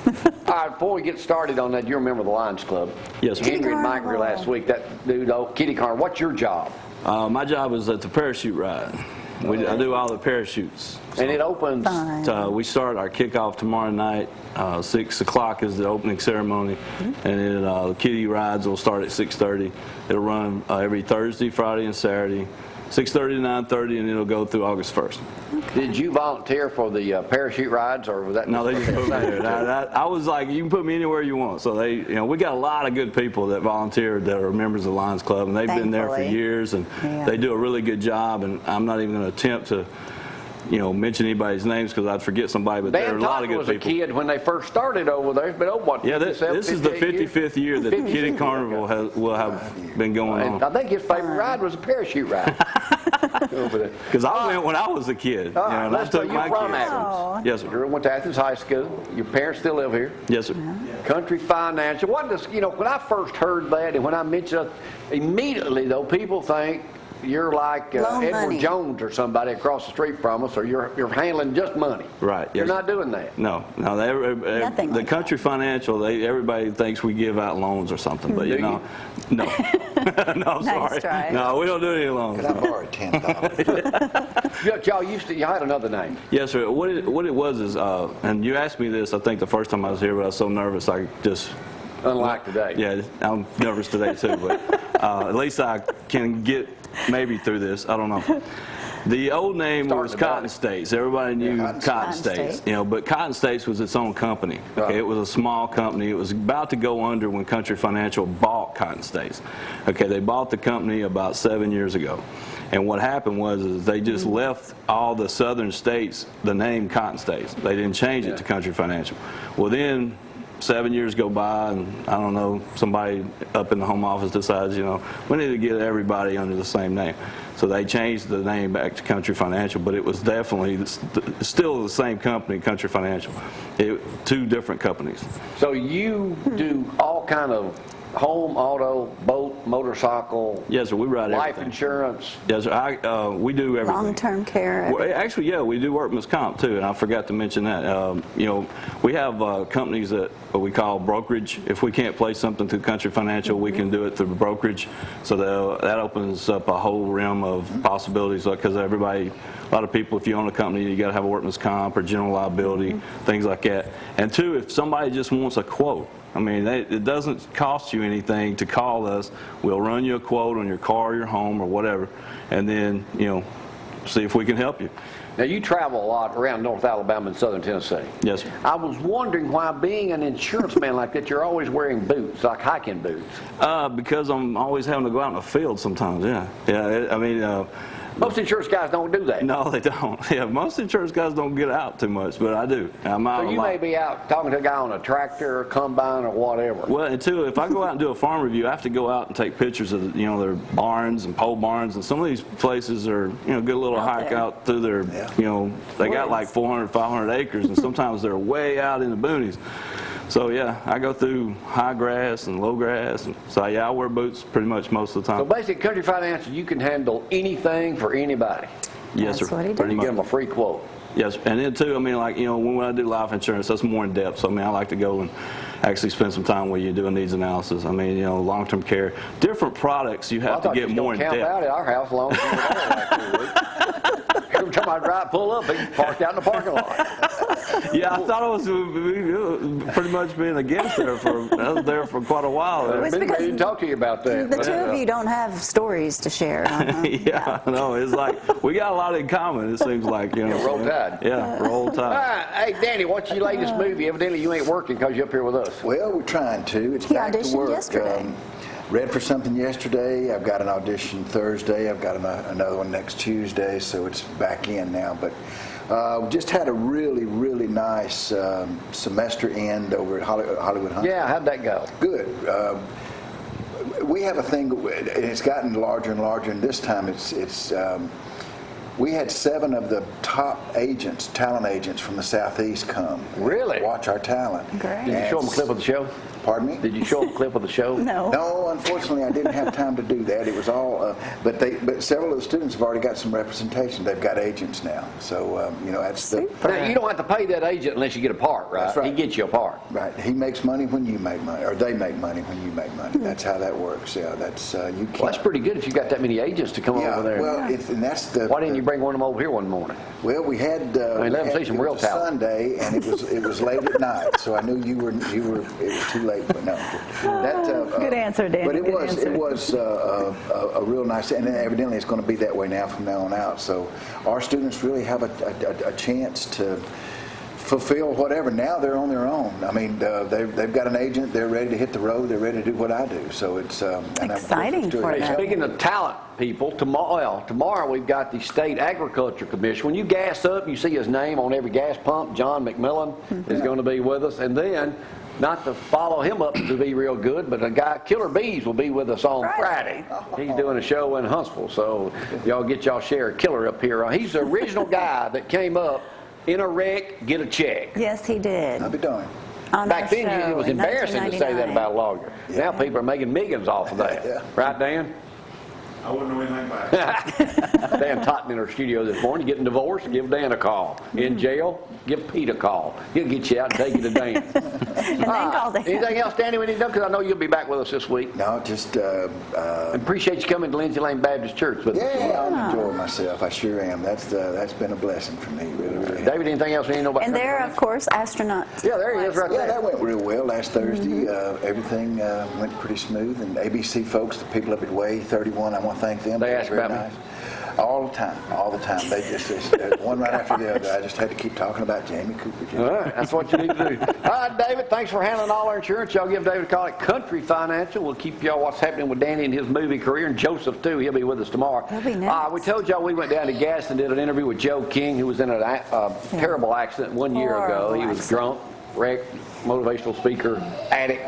All right, before we get started on that, you remember the Lions Club? Yes, sir. Henry and Mike were last week. That dude, Kitty Carnival. What's your job? My job is at the parachute ride. I do all the parachutes. So, and it opens? We start our kickoff tomorrow night. 6 o'clock is the opening ceremony. And then the kiddie rides will start at 6:30. It'll run every Thursday, Friday, and Saturday, 6:30 to 9:30, and it'll go through August 1st. Did you volunteer for the parachute rides, or was that? No, they just put me there. I was like, you can put me anywhere you want. So we got a lot of good people that volunteered that are members of the Lions Club, and they've been there for years, and they do a really good job. And I'm not even going to attempt to, mention anybody's names because I'd forget somebody. But there are a lot of good people. was a kid when they first started over there. It's been over what? Yeah, this is the 55th year that the Kiddie Carnival will have been going on. I think his favorite ride was a parachute ride. Because I went when I was a kid. And I took my kids. Athens. Yes, sir. You went to Athens High School. Your parents still live here. Yes, sir. Country Financial. What does when I first heard that, and when I mentioned it, immediately though, people think you're like Edward Jones or somebody across the street from us, or you're handling just money. Right. Yes. You're not doing that. No. The Country Financial, everybody thinks we give out loans or something, but no. No, I'm sorry. Try. No, we don't do any loans. Could I borrow $10? Y'all you had another name. Yes, sir. What it was is, and you asked me this, I think the first time I was here, but I was so nervous I just. Unlike today. Yeah, I'm nervous today too, but at least I can get maybe through this. I don't know. The old name was Cotton States. Everybody knew Cotton States, but Cotton States was its own company. Okay, it was a small company. It was about to go under when Country Financial bought Cotton States. Okay, they bought the company about 7 years ago. And what happened was they just left all the southern states the name Cotton States. They didn't change it to Country Financial. Well, then 7 years go by, and I don't know, somebody up in the home office decides, we need to get everybody under the same name. So they changed the name back to Country Financial, but it was definitely still the same company, Country Financial. Two different companies. So you do all kind of home, auto, boat, motorcycle. Yes, sir. We ride life everything. Insurance. Yes, sir. We do everything. Long-term care. Well, actually, yeah, we do workman's comp too, and I forgot to mention that. We have companies that we call brokerage. If we can't place something through Country Financial, we can do it through brokerage. So that opens up a whole realm of possibilities, because a lot of people, if you own a company, you got to have a workman's comp or general liability, things like that. And two, if somebody just wants a quote, it doesn't cost you anything to call us. We'll run you a quote on your car, your home, or whatever, and then, see if we can help you. Now, you travel a lot around North Alabama and Southern Tennessee. Yes, sir. I was wondering why, being an insurance man like that, you're always wearing boots, like hiking boots. Because I'm always having to go out in the field sometimes, Most insurance guys don't do that. No, they don't. Yeah, most insurance guys don't get out too much, but I do. I'm out so you may be out talking to a guy on a tractor or combine or whatever. Well, and two, if I go out and do a farm review, I have to go out and take pictures of their barns and pole barns, and some of these places are good little hike out through their they got like 400, 500 acres, and sometimes they're way out in the boonies. So yeah, I go through high grass and low grass, and so yeah, I wear boots pretty much most of the time. So basically, Country Financial, you can handle anything for anybody. Yes, sir. That's what he Or you give them a free quote. Yes, and then too, when I do life insurance, that's more in depth. So I like to go and actually spend some time where you do a needs analysis. Long-term care, different products you have to get more in depth. I thought you was going to camp out at our house long as you were there. Every time I pull up, he parked out in the parking lot. Yeah, I thought I was pretty much being a guest there I was there for quite a while. I've been ready to talk to you about that. The two of you don't have stories to share. Yeah, no, it's like we got a lot in common. It seems like Roll Tide. Yeah, Roll Tide. Hey, Danny, what's your latest movie? Evidently, you ain't working because you're up here with us. Well, we're trying to. It's He back to auditioned work. yesterday. Read for something yesterday. I've got an audition Thursday. I've got another one next Tuesday, so it's back in now. But we just had a really, really nice semester end over at Hollywood Hunt. Yeah, how'd that go? Good. We have a thing, and it's gotten larger and larger, and this time it's We had 7 of the top agents, talent agents from the Southeast come. Really? Watch our talent. Great. Did you show them a clip of the show? Pardon me? Did you show them a clip of the show? No. No, unfortunately, I didn't have time to do that. It was all, but several of the students have already got some representation. They've got agents now, so that's the. Now, you don't have to pay that agent unless you get a part, right? That's right. He gets you a part. Right. He makes money when you make money, or they make money when you make money. That's how that works. Yeah, that's you can't. Well, that's pretty good if you got that many agents to come over there. Well, and that's the. Why didn't you bring one of them over here one morning? Well, we had. let them see some real talent. Sunday, and it was late at night, so I knew you were. It was too late, but no. Good answer, Danny. But it Good was answer. a real nice, and evidently it's going to be that way now from now on out. So our students really have a chance to fulfill whatever. Now they're on their own. I mean, they've got an agent. They're ready to hit the road. They're ready to do what I do. So it's exciting for them. Speaking of talent, people, tomorrow we've got the State Agriculture Commission. When you gas up, you see his name on every gas pump. John McMillan is going to be with us, and then. Not to follow him up to be real good, but a guy, Killer Bees, will be with us on Friday. He's doing a show in Huntsville, so y'all get y'all share of Killer up here. He's the original guy that came up in a wreck, get a check. Yes, he did. I'll be darned. Back then, it was embarrassing to say that about a lawyer. Now people are making millions off of that. Yeah. Right, Dan? I wouldn't know anything about it. Dan Totten in our studio this morning. Getting divorced, give Dan a call. In jail, give Pete a call. He'll get you out and take you to Dan. And then call Dan. Anything else, Danny, we need to know? Because I know you'll be back with us this week. No, just. Appreciate you coming to Lindsay Lane Baptist Church with us. Yeah, I'm enjoying myself. I sure am. That's been a blessing for me. Really. David, anything else we need to know about? And they're, of course, astronauts. Yeah, there he is right Yeah, there. that went real well last Thursday. Everything went pretty smooth. And ABC folks, the people up at Way 31, I want to thank them. They ask were very about me? nice. All the time. They just one right after the other. I just had to keep talking about Jamie Cooper. All right, that's what you need to do. All right, David, thanks for handling all our insurance. Y'all give David a call at Country Financial. We'll keep y'all what's happening with Danny and his movie career, and Joseph, too. He'll be with us tomorrow. He'll be next. We told y'all we went down to Gaston and did an interview with Joe King, who was in a terrible accident 1 year ago. He was drunk, wrecked, motivational speaker, addict.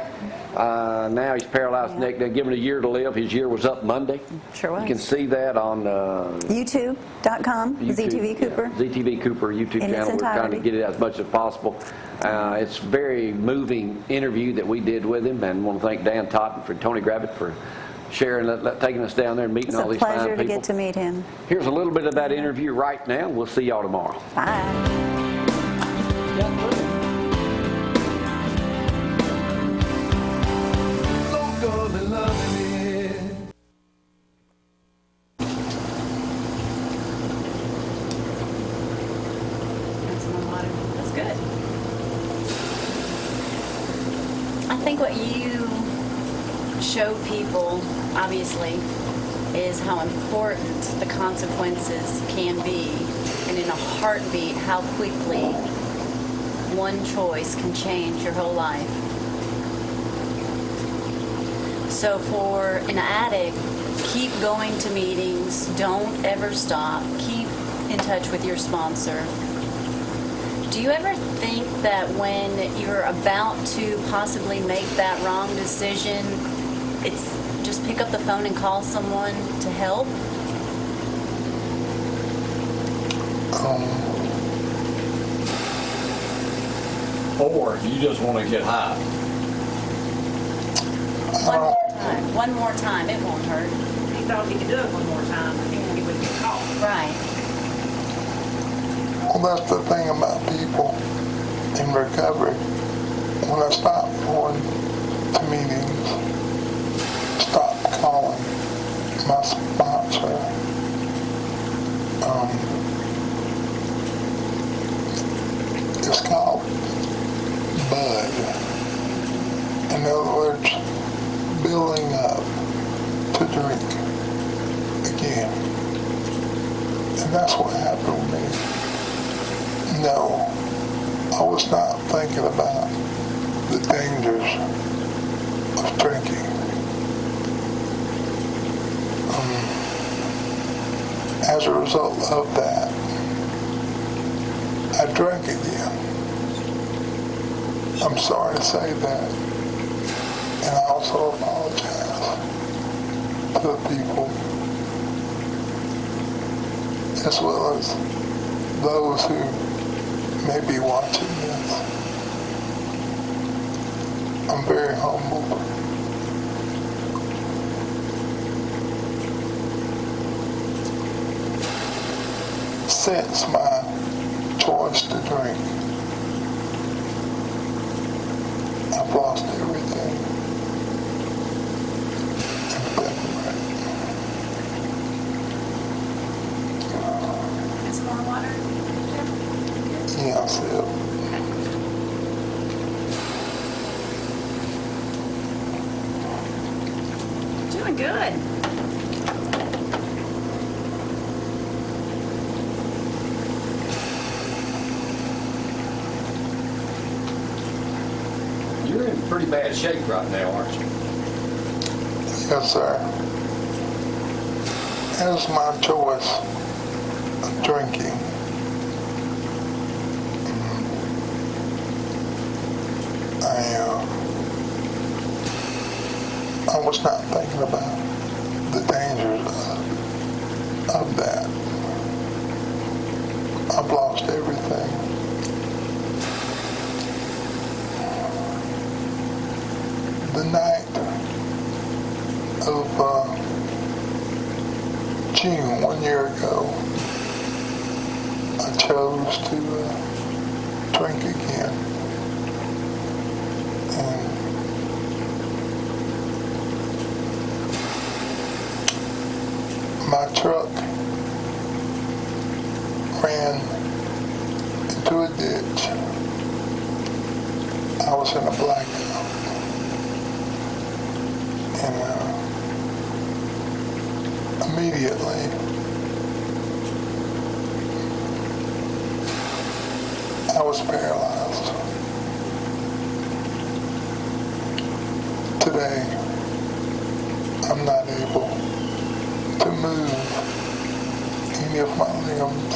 Now he's paralyzed neck. They're given a year to live. His year was up Monday. Sure was. You can see that on YouTube.com, ZTV Cooper. ZTV Cooper YouTube In its channel. We're trying to entirety. get it as much as possible. It's a very moving interview that we did with him, and I want to thank Dan Totten for Tony Gravitt for sharing, taking us down there and meeting It's all a these fine pleasure people. to get to meet him. Here's a little bit of that interview right now. We'll see y'all tomorrow. Bye. That's good. I think what you show people, obviously, is how important the consequences can be, and in a heartbeat, how quickly one choice can change your whole life. So for an addict, keep going to meetings, don't ever stop, keep in touch with your sponsor. Do you ever think that when you're about to possibly make that wrong decision, it's just pick up the phone and call someone to help? Or you just want to get high. One more time, it won't hurt. He thought he could do it one more time, but he wouldn't get caught. Right. Well, that's the thing about people in recovery. When I stop going to meetings, stop calling my sponsor, it's called bud. In other words, building up to drink again. And that's what happened with me. No, I was not thinking about the dangers of drinking. As a result of that, I drank again. I'm sorry to say that. And I also apologize to the people as well as those who may be watching this. I'm very humbled. Since my choice to drink, I've lost everything in February. And some more water, Jim? Yes, Doing good. You're in pretty bad shape right now, aren't you? yes, sir. As my choice of drinking, I was not thinking about the dangers of that. I've lost everything. The night of June 1 year ago, I chose to drink again. And my truck ran into a ditch. I was in a blackout. And immediately, I was paralyzed. Today, I'm not able to move any of my limbs.